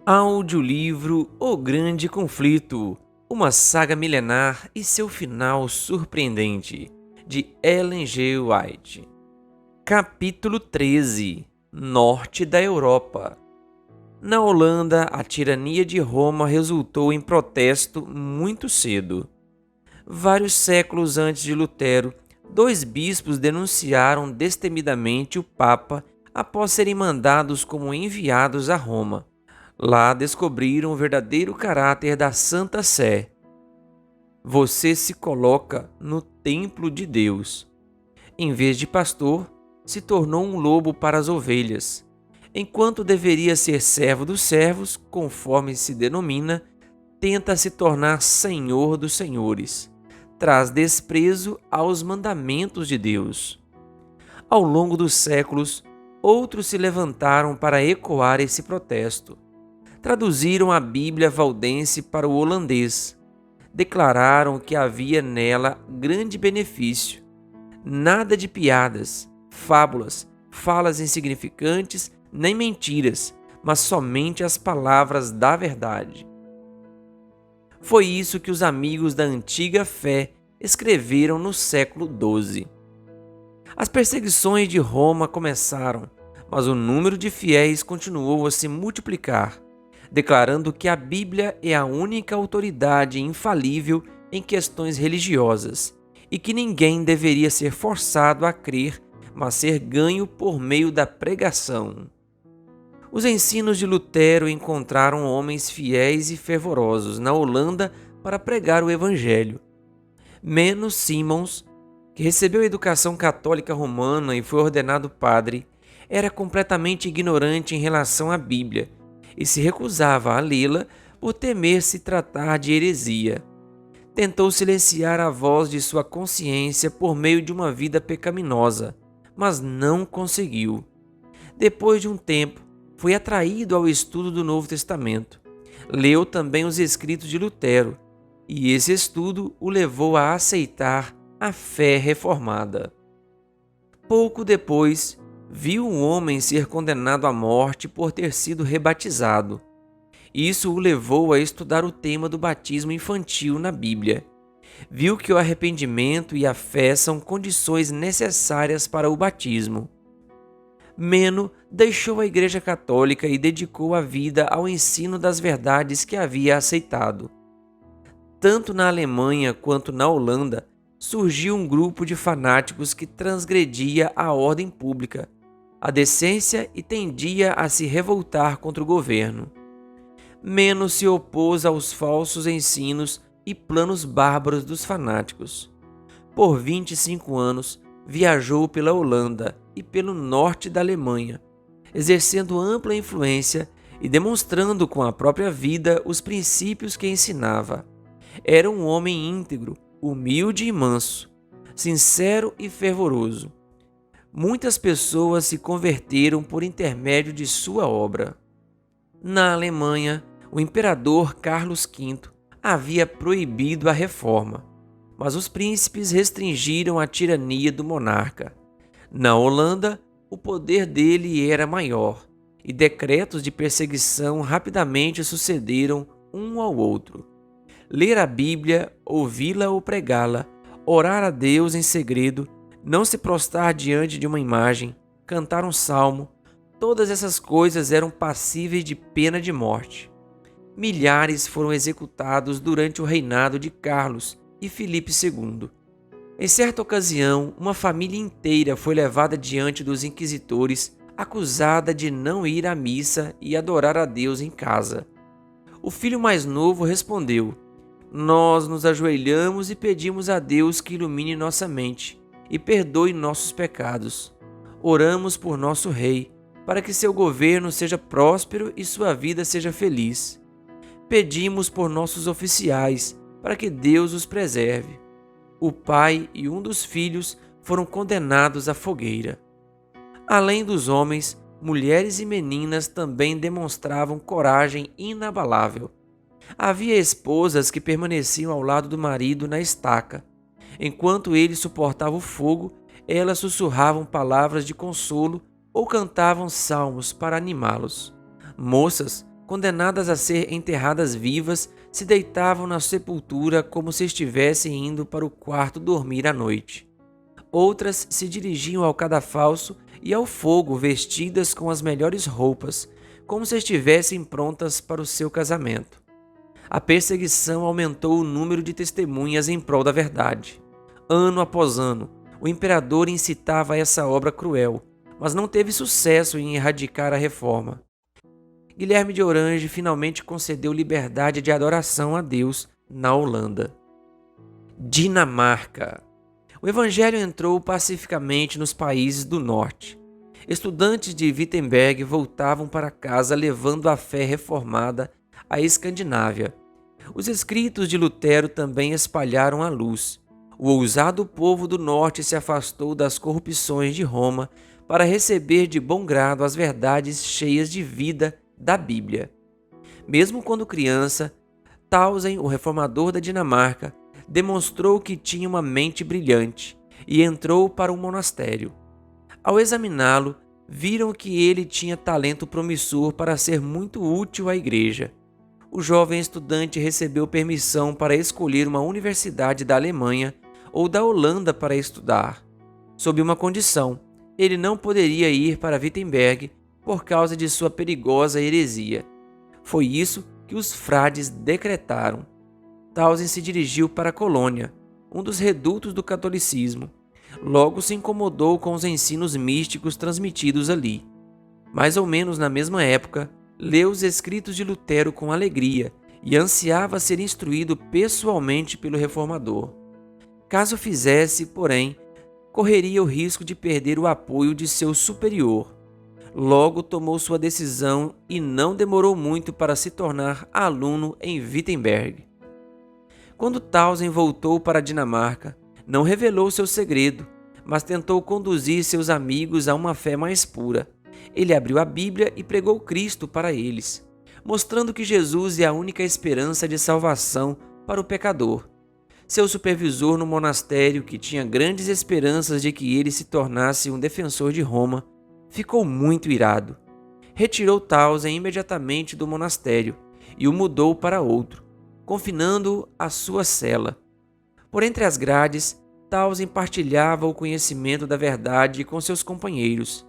Audiolivro O Grande Conflito, uma saga milenar e seu final surpreendente, de Ellen G. White. Capítulo 13. Norte da Europa. Na Holanda, a tirania de Roma resultou em protesto muito cedo. Vários séculos antes de Lutero, dois bispos denunciaram destemidamente o Papa após serem mandados como enviados a Roma. Lá descobriram o verdadeiro caráter da Santa Sé. Você se coloca no templo de Deus. Em vez de pastor, se tornou um lobo para as ovelhas. Enquanto deveria ser servo dos servos, conforme se denomina, tenta se tornar senhor dos senhores. Traz desprezo aos mandamentos de Deus. Ao longo dos séculos, outros se levantaram para ecoar esse protesto. Traduziram a Bíblia valdense para o holandês. Declararam que havia nela grande benefício. Nada de piadas, fábulas, falas insignificantes, nem mentiras, mas somente as palavras da verdade. Foi isso que os amigos da antiga fé escreveram no século XII. As perseguições de Roma começaram, mas o número de fiéis continuou a se multiplicar, declarando que a Bíblia é a única autoridade infalível em questões religiosas e que ninguém deveria ser forçado a crer, mas ser ganho por meio da pregação. Os ensinos de Lutero encontraram homens fiéis e fervorosos na Holanda para pregar o Evangelho. Menos Simons, que recebeu educação católica romana e foi ordenado padre, era completamente ignorante em relação à Bíblia e se recusava a lê-la por temer se tratar de heresia. Tentou silenciar a voz de sua consciência por meio de uma vida pecaminosa, mas não conseguiu. Depois de um tempo, foi atraído ao estudo do Novo Testamento. Leu também os escritos de Lutero, e esse estudo o levou a aceitar a fé reformada. Pouco depois, viu um homem ser condenado à morte por ter sido rebatizado. Isso o levou a estudar o tema do batismo infantil na Bíblia. Viu que o arrependimento e a fé são condições necessárias para o batismo. Meno deixou a Igreja Católica e dedicou a vida ao ensino das verdades que havia aceitado. Tanto na Alemanha quanto na Holanda, surgiu um grupo de fanáticos que transgredia a ordem pública, a decência e tendia a se revoltar contra o governo. Meno se opôs aos falsos ensinos e planos bárbaros dos fanáticos. Por 25 anos, viajou pela Holanda e pelo norte da Alemanha, exercendo ampla influência e demonstrando com a própria vida os princípios que ensinava. Era um homem íntegro, humilde e manso, sincero e fervoroso. Muitas pessoas se converteram por intermédio de sua obra. Na Alemanha, o imperador Carlos V havia proibido a reforma, mas os príncipes restringiram a tirania do monarca. Na Holanda, o poder dele era maior, e decretos de perseguição rapidamente sucederam um ao outro. Ler a Bíblia, ouvi-la ou pregá-la, orar a Deus em segredo, não se prostrar diante de uma imagem, cantar um salmo, todas essas coisas eram passíveis de pena de morte. Milhares foram executados durante o reinado de Carlos e Filipe II. Em certa ocasião, uma família inteira foi levada diante dos inquisitores, acusada de não ir à missa e adorar a Deus em casa. O filho mais novo respondeu: "Nós nos ajoelhamos e pedimos a Deus que ilumine nossa mente e perdoe nossos pecados. Oramos por nosso rei, para que seu governo seja próspero e sua vida seja feliz. Pedimos por nossos oficiais, para que Deus os preserve." O pai e um dos filhos foram condenados à fogueira. Além dos homens, mulheres e meninas também demonstravam coragem inabalável. Havia esposas que permaneciam ao lado do marido na estaca. Enquanto ele suportava o fogo, elas sussurravam palavras de consolo ou cantavam salmos para animá-los. Moças condenadas a ser enterradas vivas, se deitavam na sepultura como se estivessem indo para o quarto dormir à noite. Outras se dirigiam ao cadafalso e ao fogo vestidas com as melhores roupas, como se estivessem prontas para o seu casamento. A perseguição aumentou o número de testemunhas em prol da verdade. Ano após ano, o imperador incitava essa obra cruel, mas não teve sucesso em erradicar a reforma. Guilherme de Orange finalmente concedeu liberdade de adoração a Deus na Holanda. Dinamarca. O evangelho entrou pacificamente nos países do norte. Estudantes de Wittenberg voltavam para casa levando a fé reformada à Escandinávia. Os escritos de Lutero também espalharam a luz. O ousado povo do norte se afastou das corrupções de Roma para receber de bom grado as verdades cheias de vida da Bíblia. Mesmo quando criança, Tausen, o reformador da Dinamarca, demonstrou que tinha uma mente brilhante e entrou para um monastério. Ao examiná-lo, viram que ele tinha talento promissor para ser muito útil à igreja. O jovem estudante recebeu permissão para escolher uma universidade da Alemanha ou da Holanda para estudar, sob uma condição: ele não poderia ir para Wittenberg por causa de sua perigosa heresia. Foi isso que os frades decretaram. Tausen se dirigiu para a Colônia, um dos redutos do catolicismo. Logo se incomodou com os ensinos místicos transmitidos ali. Mais ou menos na mesma época, leu os escritos de Lutero com alegria e ansiava ser instruído pessoalmente pelo reformador. Caso fizesse, porém, correria o risco de perder o apoio de seu superior. Logo tomou sua decisão e não demorou muito para se tornar aluno em Wittenberg. Quando Tausen voltou para a Dinamarca, não revelou seu segredo, mas tentou conduzir seus amigos a uma fé mais pura. Ele abriu a Bíblia e pregou Cristo para eles, mostrando que Jesus é a única esperança de salvação para o pecador. Seu supervisor no monastério, que tinha grandes esperanças de que ele se tornasse um defensor de Roma, ficou muito irado. Retirou Tausen imediatamente do monastério e o mudou para outro, confinando-o à sua cela. Por entre as grades, Tausen partilhava o conhecimento da verdade com seus companheiros.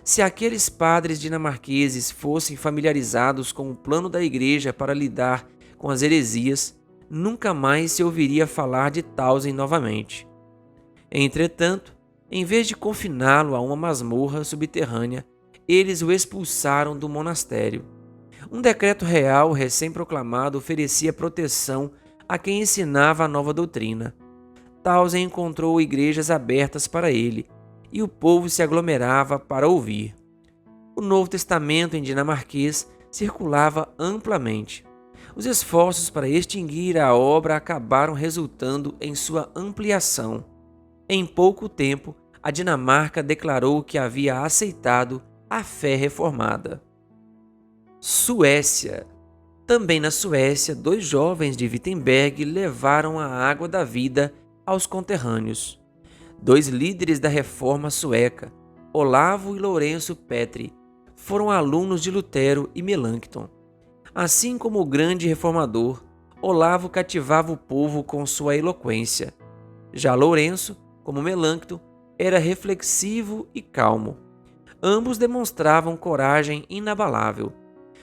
Se aqueles padres dinamarqueses fossem familiarizados com o plano da igreja para lidar com as heresias, nunca mais se ouviria falar de Tausen novamente. Entretanto, em vez de confiná-lo a uma masmorra subterrânea, eles o expulsaram do monastério. Um decreto real recém-proclamado oferecia proteção a quem ensinava a nova doutrina. Tausen encontrou igrejas abertas para ele, e o povo se aglomerava para ouvir. O Novo Testamento em dinamarquês circulava amplamente. Os esforços para extinguir a obra acabaram resultando em sua ampliação. Em pouco tempo, a Dinamarca declarou que havia aceitado a fé reformada. Suécia. Também na Suécia, 2 jovens de Wittenberg levaram a água da vida aos conterrâneos. 2 líderes da reforma sueca, Olavo e Lourenço Petri, foram alunos de Lutero e Melanchthon. Assim como o grande reformador, Olavo cativava o povo com sua eloquência. Já Lourenço, como Melanchthon, era reflexivo e calmo. Ambos demonstravam coragem inabalável.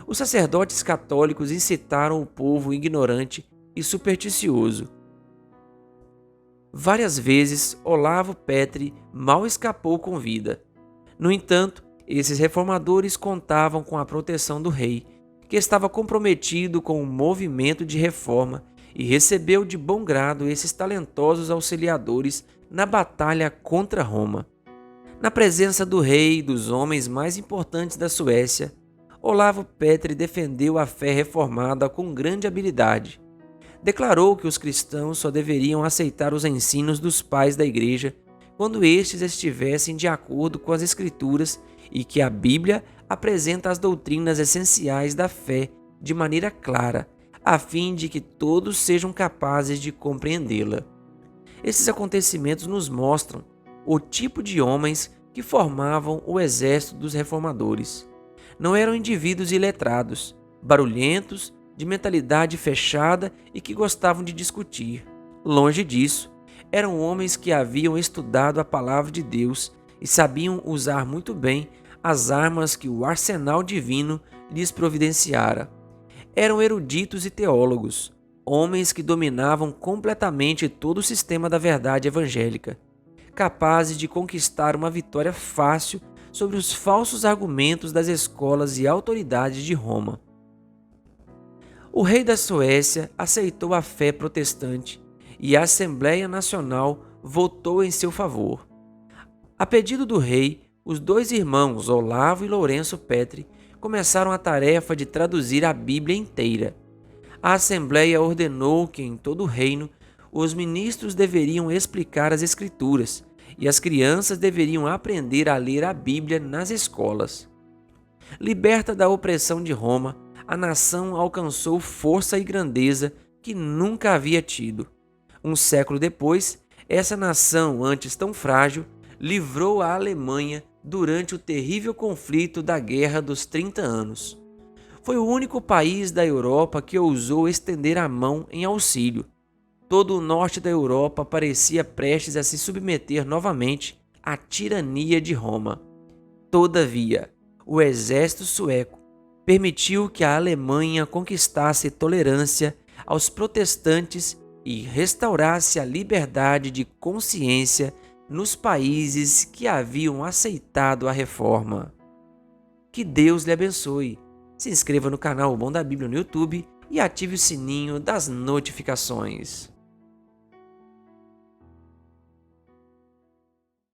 Os sacerdotes católicos incitaram o povo ignorante e supersticioso. Várias vezes, Olavo Petri mal escapou com vida. No entanto, esses reformadores contavam com a proteção do rei, que estava comprometido com o movimento de reforma e recebeu de bom grado esses talentosos auxiliadores na batalha contra Roma. Na presença do rei e dos homens mais importantes da Suécia, Olavo Petri defendeu a fé reformada com grande habilidade. Declarou que os cristãos só deveriam aceitar os ensinos dos pais da igreja quando estes estivessem de acordo com as Escrituras e que a Bíblia apresenta as doutrinas essenciais da fé de maneira clara, a fim de que todos sejam capazes de compreendê-la. Esses acontecimentos nos mostram o tipo de homens que formavam o exército dos reformadores. Não eram indivíduos iletrados, barulhentos, de mentalidade fechada e que gostavam de discutir. Longe disso, eram homens que haviam estudado a palavra de Deus e sabiam usar muito bem as armas que o arsenal divino lhes providenciara. Eram eruditos e teólogos, homens que dominavam completamente todo o sistema da verdade evangélica, capazes de conquistar uma vitória fácil sobre os falsos argumentos das escolas e autoridades de Roma. O rei da Suécia aceitou a fé protestante e a Assembleia Nacional votou em seu favor. A pedido do rei, os dois irmãos, Olavo e Lourenço Petri, começaram a tarefa de traduzir a Bíblia inteira. A Assembleia ordenou que, em todo o reino, os ministros deveriam explicar as Escrituras e as crianças deveriam aprender a ler a Bíblia nas escolas. Liberta da opressão de Roma, a nação alcançou força e grandeza que nunca havia tido. Um século depois, essa nação, antes tão frágil, livrou a Alemanha durante o terrível conflito da Guerra dos 30 Anos. Foi o único país da Europa que ousou estender a mão em auxílio. Todo o norte da Europa parecia prestes a se submeter novamente à tirania de Roma. Todavia, o exército sueco permitiu que a Alemanha conquistasse tolerância aos protestantes e restaurasse a liberdade de consciência nos países que haviam aceitado a reforma. Que Deus lhe abençoe. Se inscreva no canal O Bom da Bíblia no YouTube e ative o sininho das notificações.